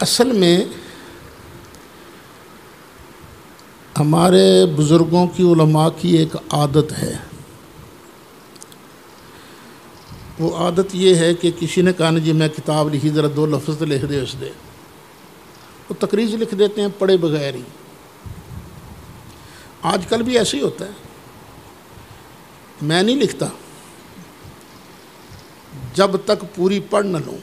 اصل میں ہمارے بزرگوں کی علماء کی ایک عادت ہے. وہ عادت یہ ہے کہ کسی نے کہا نا جی میں کتاب لکھی ذرا 2 لفظ لکھ دے اس دے، وہ تقریر لکھ دیتے ہیں پڑھے بغیر ہی. آج کل بھی ایسے ہی ہوتا ہے. میں نہیں لکھتا جب تک پوری پڑھ نہ لوں،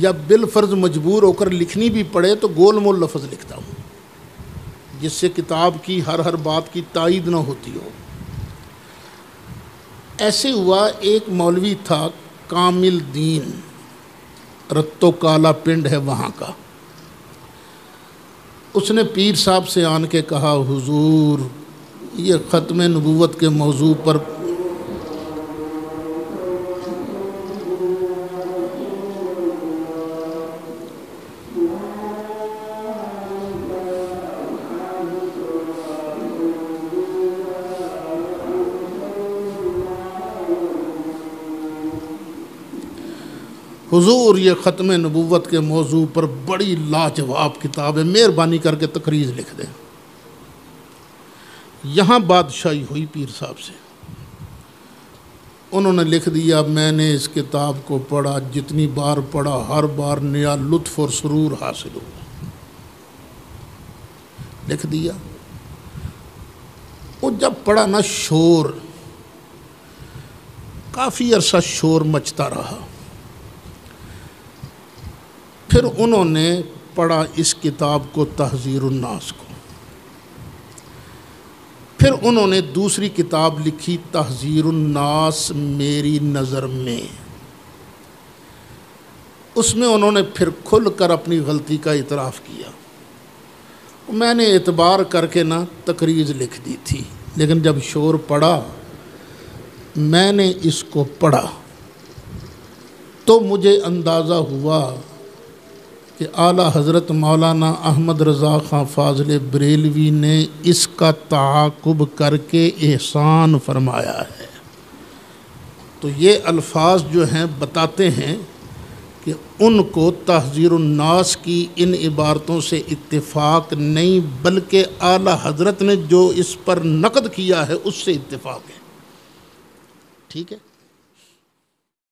یا بالفرض مجبور ہو کر لکھنی بھی پڑے تو گول مول لفظ لکھتا ہوں جس سے کتاب کی ہر بات کی تائید نہ ہوتی ہو. ایسے ہوا، ایک مولوی تھا کامل دین، رتو کالا پنڈ ہے وہاں کا. اس نے پیر صاحب سے آن کے کہا حضور یہ ختم نبوت کے موضوع پر حضور یہ ختم نبوت کے موضوع پر بڑی لاجواب کتاب ہے، مہربانی کر کے تقریر لکھ دیں. یہاں بادشاہی ہوئی پیر صاحب سے. انہوں نے لکھ دیا، میں نے اس کتاب کو پڑھا، جتنی بار پڑھا ہر بار نیا لطف اور سرور حاصل ہوا. لکھ دیا. وہ جب پڑھا نا شور، کافی عرصہ شور مچتا رہا. پھر انہوں نے پڑھا اس کتاب کو تحذیر الناس کو. پھر انہوں نے دوسری کتاب لکھی تحذیر الناس میری نظر میں. اس میں انہوں نے پھر کھل کر اپنی غلطی کا اعتراف کیا. میں نے اعتبار کر کے نا تقریر لکھ دی تھی، لیکن جب شور پڑا میں نے اس کو پڑھا تو مجھے اندازہ ہوا کہ اعلیٰ حضرت مولانا احمد رضا خان فاضل بریلوی نے اس کا تعاقب کر کے احسان فرمایا ہے. تو یہ الفاظ جو ہیں بتاتے ہیں کہ ان کو تحذیر الناس کی ان عبارتوں سے اتفاق نہیں، بلکہ اعلیٰ حضرت نے جو اس پر نقد کیا ہے اس سے اتفاق ہے. ٹھیک ہے.